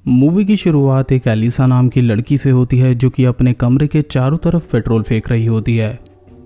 Movie की शुरुआत एक एलिसा नाम की लड़की से होती है जो कि अपने कमरे के चारों तरफ पेट्रोल फेंक रही होती है।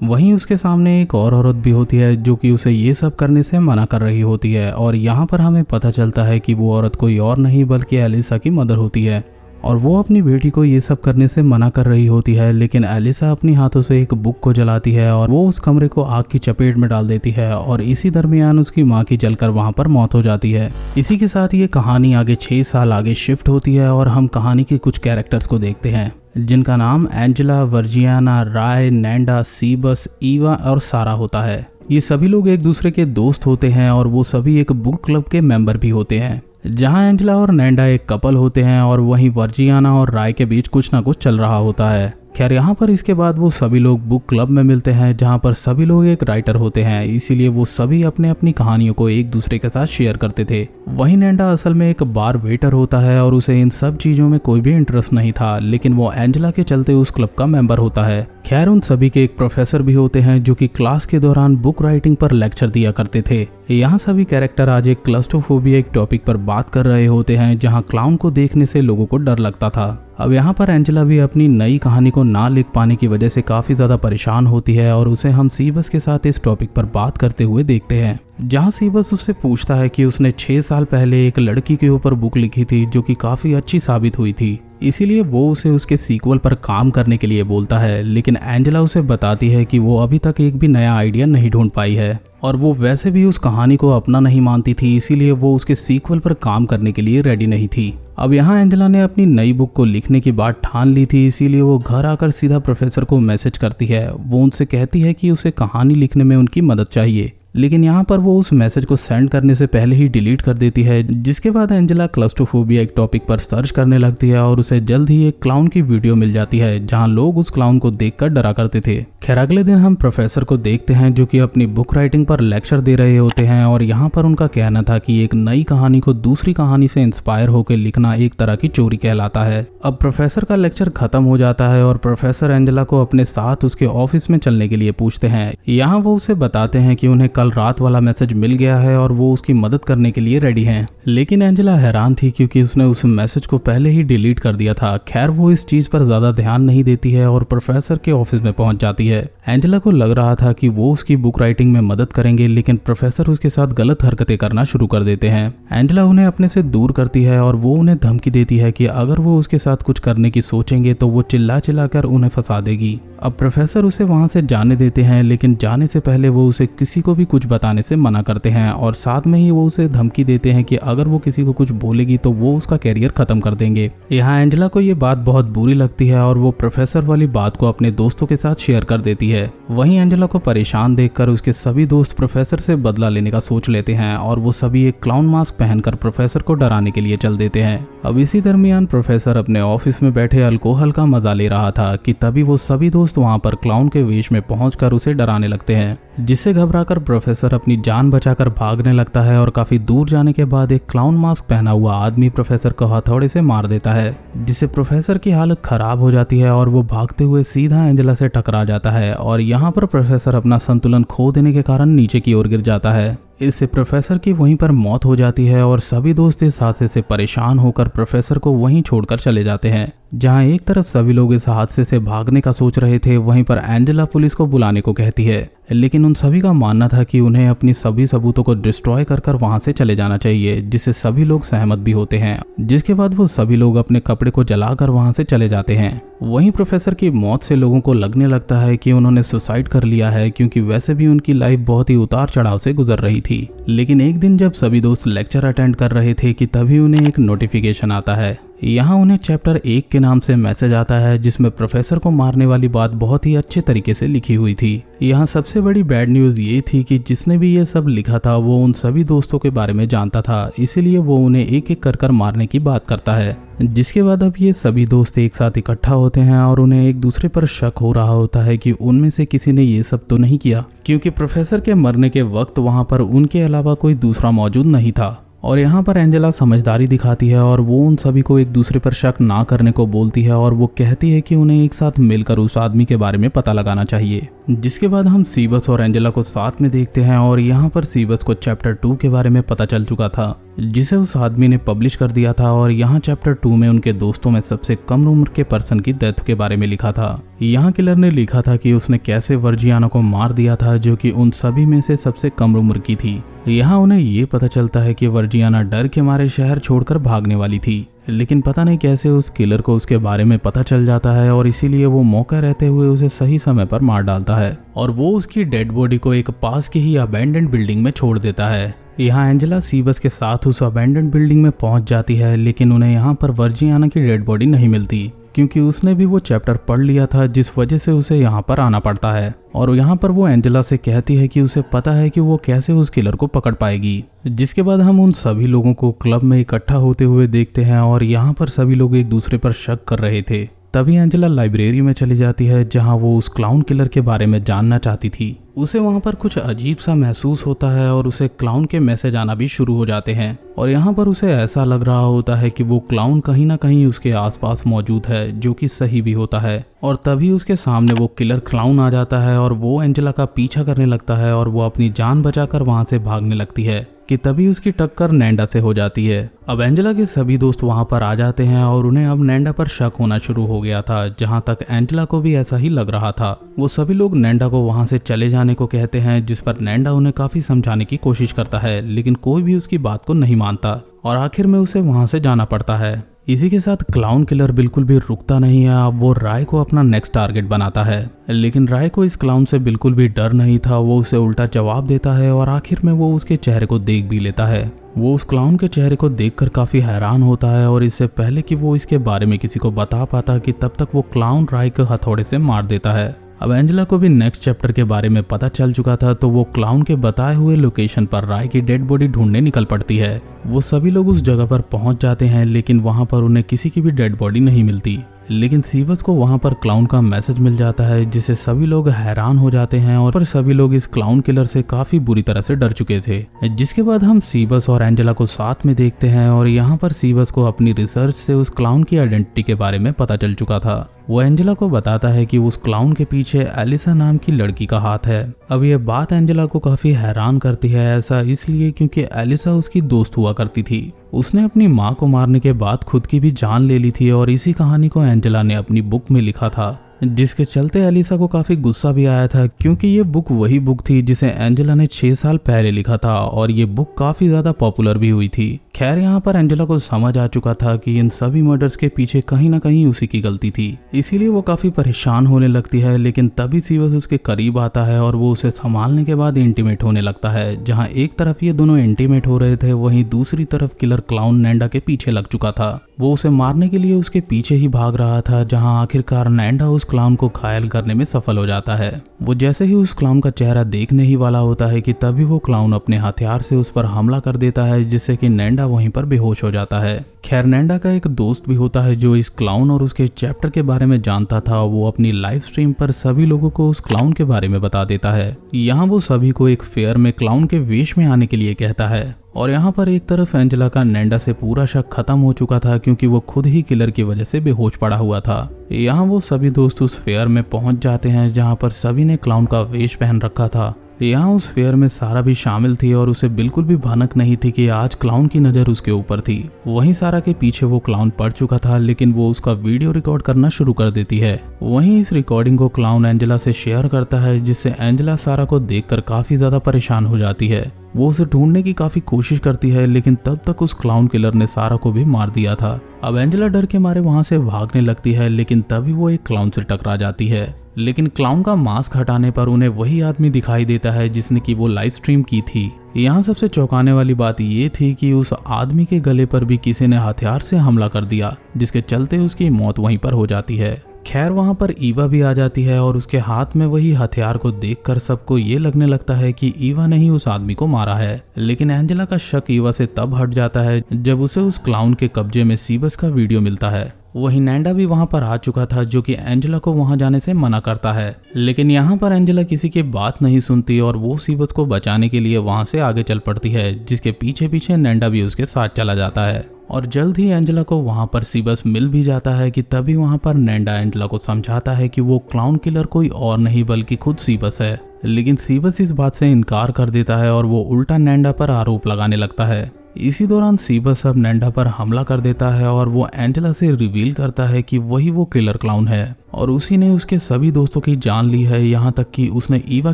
वहीं उसके सामने एक और औरत भी होती है जो कि उसे ये सब करने से मना कर रही होती है और यहाँ पर हमें पता चलता है कि वो औरत कोई और नहीं बल्कि एलिसा की मदर होती है और वो अपनी बेटी को ये सब करने से मना कर रही होती है। लेकिन एलिसा अपनी हाथों से एक बुक को जलाती है और वो उस कमरे को आग की चपेट में डाल देती है और इसी दरमियान उसकी माँ की जलकर वहाँ पर मौत हो जाती है। इसी के साथ ये कहानी आगे 6 साल आगे शिफ्ट होती है और हम कहानी के कुछ कैरेक्टर्स को देखते हैं जिनका नाम एंजेला, वर्जियाना, राय, नैंडा, सीबस, ईवा और सारा होता है। ये सभी लोग एक दूसरे के दोस्त होते हैं और वो सभी एक बुक क्लब के मेंबर भी होते हैं। जहां एंजेला और नैंडा एक कपल होते हैं और वहीं वर्जियाना और राय के बीच कुछ ना कुछ चल रहा होता है। खैर यहाँ पर इसके बाद वो सभी लोग बुक क्लब में मिलते हैं जहाँ पर सभी लोग एक राइटर होते हैं, इसीलिए वो सभी अपने अपनी कहानियों को एक दूसरे के साथ शेयर करते थे। वहीं नैंडा असल में एक बार वेटर होता है और उसे इन सब चीज़ों में कोई भी इंटरेस्ट नहीं था, लेकिन वो एंजेला के चलते उस क्लब का मेंबर होता है। खैर उन सभी के एक प्रोफेसर भी होते हैं जो कि क्लास के दौरान बुक राइटिंग पर लेक्चर दिया करते थे। यहाँ सभी कैरेक्टर आज एक क्लस्ट्रोफोबिया एक टॉपिक पर बात कर रहे होते हैं जहाँ क्लाउन को देखने से लोगों को डर लगता था। अब यहाँ पर एंजेला भी अपनी नई कहानी को ना लिख पाने की वजह से काफ़ी ज़्यादा परेशान होती है और उसे हम सीबस के साथ इस टॉपिक पर बात करते हुए देखते हैं जहाँ सीबस उससे पूछता है कि उसने 6 साल पहले एक लड़की के ऊपर बुक लिखी थी जो कि काफ़ी अच्छी साबित हुई थी, इसीलिए वो उसे उसके सीक्वल पर काम करने के लिए बोलता है। लेकिन एंजेला उसे बताती है कि वो अभी तक एक भी नया आइडिया नहीं ढूंढ पाई है और वो वैसे भी उस कहानी को अपना नहीं मानती थी, इसीलिए वो उसके सीक्वल पर काम करने के लिए रेडी नहीं थी। अब यहाँ एंजेला ने अपनी नई बुक को लिखने की बात ठान ली थी, इसीलिए वो घर आकर सीधा प्रोफेसर को मैसेज करती है। वो उनसे कहती है कि उसे कहानी लिखने में उनकी मदद चाहिए, लेकिन यहाँ पर वो उस मैसेज को सेंड करने से पहले ही डिलीट कर देती है। जिसके बाद एंजेला क्लस्ट्रोफोबिया एक टॉपिक पर सर्च करने लगती है और उसे जल्द ही एक क्लाउन की वीडियो मिल जाती है जहाँ लोग उस क्लाउन को देखकर डरा करते थे। खैर अगले दिन हम प्रोफेसर को देखते हैं जो कि अपनी बुक राइटिंग पर लेक्चर दे रहे होते हैं और यहाँ पर उनका कहना था कि एक नई कहानी को दूसरी कहानी से इंस्पायर होकर लिखना एक तरह की चोरी कहलाता है। अब प्रोफेसर का लेक्चर खत्म हो जाता है और प्रोफेसर एंजेला को अपने साथ उसके ऑफिस में चलने के लिए पूछते हैं। यहाँ वो उसे बताते हैं कि उन्हें कल रात वाला मैसेज मिल गया है और वो उसकी मदद करने के लिए रेडी हैं। लेकिन एंजेला हैरान थी क्योंकि उसने उस मैसेज को पहले ही डिलीट कर दिया था। खैर वो इस चीज पर ज्यादा ध्यान नहीं देती है और प्रोफेसर के ऑफिस में पहुंच जाती है। एंजेला को लग रहा था कि वो उसकी बुक राइटिंग में मदद करेंगे, लेकिन प्रोफेसर उसके साथ गलत हरकतें करना शुरू कर देते हैं। एंजेला उन्हें अपने से दूर करती है और वो उन्हें धमकी देती है कि अगर वो उसके साथ कुछ करने की सोचेंगे तो वो चिल्ला चिल्ला कर उन्हें फंसा देगी। अब प्रोफेसर उसे वहां से जाने देते हैं, लेकिन जाने से पहले वो उसे किसी को भी कुछ बताने से मना करते हैं और साथ में ही वो उसे धमकी देते हैं कि अगर वो किसी को कुछ बोलेगी तो वो उसका कैरियर खत्म कर देंगे। यहाँ एंजेला को ये बात बहुत बुरी लगती है और वो प्रोफेसर वाली बात को अपने दोस्तों के साथ शेयर कर देती है। वहीं एंजेला को परेशान देखकर उसके सभी दोस्त प्रोफेसर से बदला लेने का सोच लेते हैं और वो सभी एक क्लाउन मास्क पहनकर प्रोफेसर को डराने के लिए चल देते हैं। अब इसी दरमियान प्रोफेसर अपने ऑफिस में बैठे अल्कोहल का मजा ले रहा था कि तभी वो सभी दोस्त वहां पर क्लाउन के वेश में पहुंचकर उसे डराने लगते हैं, जिससे घबराकर प्रोफेसर अपनी जान बचाकर भागने लगता है और काफी दूर जाने के बाद एक क्लाउन मास्क पहना हुआ आदमी प्रोफेसर को हथौड़े से मार देता है, जिससे प्रोफेसर की हालत खराब हो जाती है और वो भागते हुए सीधा एंजेला से टकरा जाता है और यहाँ पर प्रोफेसर अपना संतुलन खो देने के कारण नीचे की ओर गिर जाता है। इससे प्रोफेसर की वहीं पर मौत हो जाती है और सभी दोस्त इस हादसे से परेशान होकर प्रोफेसर को वहीं छोड़कर चले जाते हैं। जहां एक तरफ सभी लोग इस हादसे से भागने का सोच रहे थे, वहीं पर एंजेला पुलिस को बुलाने को कहती है, लेकिन उन सभी का मानना था कि उन्हें अपनी सभी सबूतों को डिस्ट्रॉय कर वहां से चले जाना चाहिए, जिससे सभी लोग सहमत भी होते हैं। जिसके बाद वो सभी लोग अपने कपड़े को जलाकर वहां से चले जाते हैं। वहीं प्रोफेसर की मौत से लोगों को लगने लगता है कि उन्होंने सुसाइड कर लिया है, क्योंकि वैसे भी उनकी लाइफ बहुत ही उतार चढ़ाव से गुजर रही थी। लेकिन एक दिन जब सभी दोस्त लेक्चर अटेंड कर रहे थे कि तभी उन्हें एक नोटिफिकेशन आता है। यहाँ उन्हें चैप्टर 1 के नाम से मैसेज आता है जिसमें प्रोफेसर को मारने वाली बात बहुत ही अच्छे तरीके से लिखी हुई थी। यहाँ सबसे बड़ी बैड न्यूज़ ये थी कि जिसने भी ये सब लिखा था वो उन सभी दोस्तों के बारे में जानता था, इसीलिए वो उन्हें एक एक कर मारने की बात करता है। जिसके बाद अब ये सभी दोस्त एक साथ इकट्ठा होते हैं और उन्हें एक दूसरे पर शक हो रहा होता है कि उनमें से किसी ने ये सब तो नहीं किया, क्योंकि प्रोफेसर के मरने के वक्त वहाँ पर उनके अलावा कोई दूसरा मौजूद नहीं था। और यहाँ पर एंजेला समझदारी दिखाती है और वो उन सभी को एक दूसरे पर शक ना करने को बोलती है और वो कहती है कि उन्हें एक साथ मिलकर उस आदमी के बारे में पता लगाना चाहिए। जिसके बाद हम सीबस और एंजेला को साथ में देखते हैं और यहाँ पर सीबस को चैप्टर 2 के बारे में पता चल चुका था। जिसे उस आदमी ने पब्लिश कर दिया था और यहाँ चैप्टर 2 में उनके दोस्तों में सबसे कम उम्र के पर्सन की डेथ के बारे में लिखा था। यहाँ किलर ने लिखा था कि उसने कैसे वर्जियाना को मार दिया था जो कि उन सभी में से सबसे कम उम्र की थी। यहाँ उन्हें ये पता चलता है कि वर्जियाना डर के मारे शहर छोड़कर भागने वाली थी, लेकिन पता नहीं कैसे उस किलर को उसके बारे में पता चल जाता है और इसीलिए वो मौका रहते हुए उसे सही समय पर मार डालता है और वो उसकी डेड बॉडी को एक पास की ही अबैंडन्ड बिल्डिंग में छोड़ देता है। यहाँ एंजेला सीबस के साथ उस अबैंडन्ड बिल्डिंग में पहुंच जाती है, लेकिन उन्हें यहाँ पर वर्जियाना की डेड बॉडी नहीं मिलती क्योंकि उसने भी वो चैप्टर पढ़ लिया था, जिस वजह से उसे यहाँ पर आना पड़ता है। और यहाँ पर वो एंजेला से कहती है कि उसे पता है कि वो कैसे उस किलर को पकड़ पाएगी। जिसके बाद हम उन सभी लोगों को क्लब में इकट्ठा होते हुए देखते हैं और यहाँ पर सभी लोग एक दूसरे पर शक कर रहे थे। तभी एंजेला लाइब्रेरी में चली जाती है जहाँ वो उस क्लाउन किलर के बारे में जानना चाहती थी। उसे वहाँ पर कुछ अजीब सा महसूस होता है और उसे क्लाउन के मैसेज आना भी शुरू हो जाते हैं और यहाँ पर उसे ऐसा लग रहा होता है कि वो क्लाउन कहीं ना कहीं उसके आसपास मौजूद है, जो कि सही भी होता है। और तभी उसके सामने वो किलर क्लाउन आ जाता है और वो एंजेला का पीछा करने लगता है और वो अपनी जान बचाकर वहाँ से भागने लगती है कि तभी उसकी टक्कर नैंडा से हो जाती है। अब एंजेला के सभी दोस्त वहां पर आ जाते हैं और उन्हें अब नैंडा पर शक होना शुरू हो गया था, जहां तक एंजेला को भी ऐसा ही लग रहा था। वो सभी लोग नैंडा को वहां से चले जाने को कहते हैं, जिस पर नैंडा उन्हें काफी समझाने की कोशिश करता है, लेकिन कोई भी उसकी बात को नहीं मानता और आखिर में उसे वहां से जाना पड़ता है। इसी के साथ क्लाउन किलर बिल्कुल भी रुकता नहीं है। अब वो राय को अपना नेक्स्ट टारगेट बनाता है, लेकिन राय को इस क्लाउन से बिल्कुल भी डर नहीं था। वो उसे उल्टा जवाब देता है और आखिर में वो उसके चेहरे को देख भी लेता है। वो उस क्लाउन के चेहरे को देखकर काफी हैरान होता है और इससे पहले कि वो इसके बारे में किसी को बता पाता कि तब तक वो क्लाउन राय को हथौड़े से मार देता है। अब एंजेला को भी नेक्स्ट चैप्टर के बारे में पता चल चुका था, तो वो क्लाउन के बताए हुए लोकेशन पर राय की डेड बॉडी ढूंढने निकल पड़ती है। वो सभी लोग उस जगह पर पहुंच जाते हैं, लेकिन वहां पर उन्हें किसी की भी डेड बॉडी नहीं मिलती। लेकिन सीबस को वहां पर क्लाउन का मैसेज मिल जाता है, जिससे सभी लोग हैरान हो जाते हैं और पर सभी लोग इस क्लाउन किलर से काफी बुरी तरह से डर चुके थे। जिसके बाद हम सीबस और एंजेला को साथ में देखते हैं और यहाँ पर सीबस को अपनी रिसर्च से उस क्लाउन की आइडेंटिटी के बारे में पता चल चुका था। वो एंजेला को बताता है कि उस क्लाउन के पीछे एलिसा नाम की लड़की का हाथ है। अब ये बात एंजेला को काफी हैरान करती है, ऐसा इसलिए क्योंकि एलिसा उसकी दोस्त हुआ करती थी। उसने अपनी माँ को मारने के बाद खुद की भी जान ले ली थी और इसी कहानी को एंजेला ने अपनी बुक में लिखा था, जिसके चलते एलिसा को काफी गुस्सा भी आया था, क्योंकि ये बुक वही बुक थी जिसे एंजेला ने 6 साल पहले लिखा था और ये बुक काफी ज्यादा पॉपुलर भी हुई थी। खैर यहाँ पर एंजेला को समझ आ चुका था कि इन सभी मर्डर्स के पीछे कहीं ना कहीं उसी की गलती थी, इसीलिए वो काफी परेशान होने लगती है। लेकिन तभी सीबस उसके करीब आता है और वो उसे संभालने के बाद इंटीमेट होने लगता है। जहाँ एक तरफ ये दोनों इंटीमेट हो रहे थे, वहीं दूसरी तरफ किलर क्लाउन नैंडा के पीछे लग चुका था। वो उसे मारने के लिए उसके पीछे ही भाग रहा था, जहाँ आखिरकार नैंडा उस क्लाउन को घायल करने में सफल हो जाता है। वो जैसे ही उस क्लाउन का चेहरा देखने ही वाला होता है कि तभी वो क्लाउन अपने हथियार से उस पर हमला कर देता है, जिससे कि नैंडा वहीं पर बेहोश हो जाता है। खैर नैंडा का एक दोस्त भी होता है जो इस क्लाउन और उसके चैप्टर के बारे में जानता था। वो अपनी लाइव स्ट्रीम पर सभी लोगों को उस क्लाउन के बारे में बता देता है। यहाँ वो सभी को एक फेयर में क्लाउन के वेश में आने के लिए कहता है। और यहाँ पर एक तरफ एंजेला का नैंडा से पूरा शक खत्म हो चुका था, क्योंकि वो खुद ही किलर की वजह से बेहोश पड़ा हुआ था। यहाँ वो सभी दोस्त उस फेयर में पहुंच जाते हैं, जहाँ पर सभी ने क्लाउन का वेश पहन रखा था। यहाँ उस फेयर में सारा भी शामिल थी और उसे बिल्कुल भी भनक नहीं थी कि आज क्लाउन की नज़र उसके ऊपर थी। वहीं सारा के पीछे वो क्लाउन पड़ चुका था, लेकिन वो उसका वीडियो रिकॉर्ड करना शुरू कर देती है। वहीं इस रिकॉर्डिंग को क्लाउन एंजेला से शेयर करता है, जिससे एंजेला सारा को देखकर काफी ज्यादा परेशान हो जाती है। वो उसे ढूंढने की काफी कोशिश करती है, लेकिन तब तक उस क्लाउन किलर ने सारा को भी मार दिया था। अब एंजेला डर के मारे वहां से भागने लगती है, लेकिन तभी वो एक क्लाउन से टकरा जाती है। लेकिन क्लाउन का मास्क हटाने पर उन्हें वही आदमी दिखाई देता है जिसने की वो लाइव स्ट्रीम की थी। यहाँ सबसे चौंकाने वाली बात ये थी कि उस आदमी के गले पर भी किसी ने हथियार से हमला कर दिया, जिसके चलते उसकी मौत वहीं पर हो जाती है। खैर वहां पर ईवा भी आ जाती है और उसके हाथ में वही हथियार को देखकर सबको ये लगने लगता है कि ईवा ने ही उस आदमी को मारा है। लेकिन एंजेला का शक ईवा से तब हट जाता है जब उसे उस क्लाउन के कब्जे में सीबस का वीडियो मिलता है। वहीं नैंडा भी वहां पर आ चुका था, जो कि एंजेला को वहां जाने से मना करता है। लेकिन यहाँ पर एंजेला किसी की बात नहीं सुनती और वो सीबस को बचाने के लिए वहां से आगे चल पड़ती है, जिसके पीछे पीछे नैंडा भी उसके साथ चला जाता है। और जल्द ही एंजेला को वहां पर सीबस मिल भी जाता है कि तभी वहां पर नैंडा एंजेला को समझाता है कि वो क्लाउन किलर कोई और नहीं बल्कि खुद सीबस है। लेकिन सीबस इस बात से इनकार कर देता है और वो उल्टा नैंडा पर आरोप लगाने लगता है। इसी दौरान सीबस अब नेंडा पर हमला कर देता है और वो एंजेला से रिवील करता है कि वही वो किलर क्लाउन है और उसी ने उसके सभी दोस्तों की जान ली है, यहाँ तक कि उसने ईवा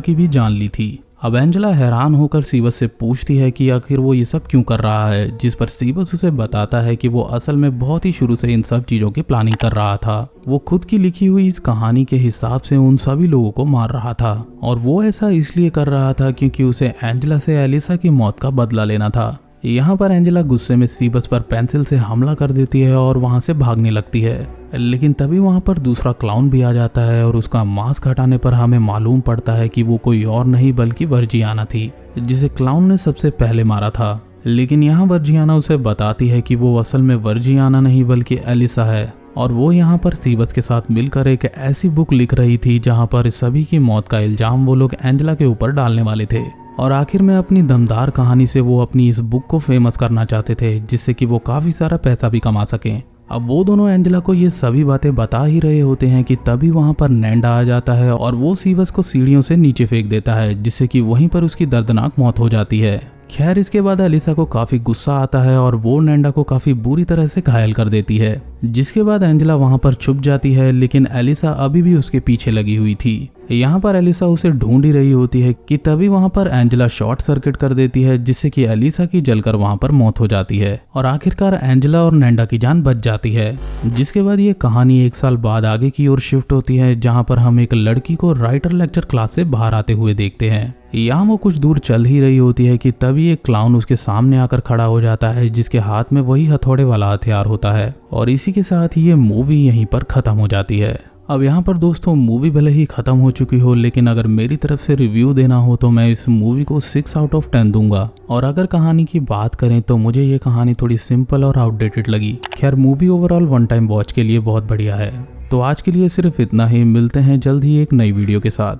की भी जान ली थी। अब एंजेला हैरान होकर सीबस से पूछती है कि आखिर वो ये सब क्यों कर रहा है, जिस पर सीबस उसे बताता है कि वो असल में बहुत ही शुरू से इन सब चीजों की प्लानिंग कर रहा था। वो खुद की लिखी हुई इस कहानी के हिसाब से उन सभी लोगों को मार रहा था और वो ऐसा इसलिए कर रहा था क्योंकि उसे एंजेला से एलिसा की मौत का बदला लेना था। यहाँ पर एंजेला गुस्से में सीबस पर पेंसिल से हमला कर देती है और वहाँ से भागने लगती है, लेकिन तभी वहाँ पर दूसरा क्लाउन भी आ जाता है और उसका मास्क हटाने पर हमें मालूम पड़ता है कि वो कोई और नहीं बल्कि वर्जियाना थी, जिसे क्लाउन ने सबसे पहले मारा था। लेकिन यहाँ वर्जियाना उसे बताती है कि वो असल में वर्जियाना नहीं बल्कि एलिसा है और वो यहाँ पर सीबस के साथ मिलकर एक ऐसी बुक लिख रही थी जहाँ पर सभी की मौत का इल्जाम वो लोग एंजेला के ऊपर डालने वाले थे। और आखिर में अपनी दमदार कहानी से वो अपनी इस बुक को फेमस करना चाहते थे, जिससे कि वो काफी सारा पैसा भी कमा सकें। अब वो दोनों एंजेला को ये सभी बातें बता ही रहे होते हैं कि तभी वहां पर नेंडा आ जाता है और वो सीबस को सीढ़ियों से नीचे फेंक देता है, जिससे कि वहीं पर उसकी दर्दनाक मौत हो जाती है। खैर इसके बाद एलिसा को काफी गुस्सा आता है और वो नेंडा को काफी बुरी तरह से घायल कर देती है, जिसके बाद एंजेला वहां पर छुप जाती है, लेकिन एलिसा अभी भी उसके पीछे लगी हुई थी। यहाँ पर एलिसा उसे ढूंढ ही रही होती है कि तभी वहां पर एंजेला शॉर्ट सर्किट कर देती है, जिससे कि एलिसा की जलकर वहां पर मौत हो जाती है और आखिरकार एंजेला और नेंडा की जान बच जाती है। जिसके बाद ये कहानी 1 साल बाद आगे की ओर शिफ्ट होती है, जहाँ पर हम एक लड़की को राइटर लेक्चर क्लास से बाहर आते हुए देखते हैं। यहाँ वो कुछ दूर चल ही रही होती है कि तभी एक क्लाउन उसके सामने आकर खड़ा हो जाता है, जिसके हाथ में वही हथौड़े वाला हथियार होता है और इसी के साथ ये मूवी यहीं पर खत्म हो जाती है। अब यहाँ पर दोस्तों मूवी भले ही खत्म हो चुकी हो, लेकिन अगर मेरी तरफ से रिव्यू देना हो तो मैं इस मूवी को 6 आउट ऑफ 10 दूंगा। और अगर कहानी की बात करें तो मुझे ये कहानी थोड़ी सिंपल और आउटडेटेड लगी। खैर मूवी ओवरऑल 1 टाइम वॉच के लिए बहुत बढ़िया है। तो आज के लिए सिर्फ इतना ही, मिलते हैं जल्द ही एक नई वीडियो के साथ।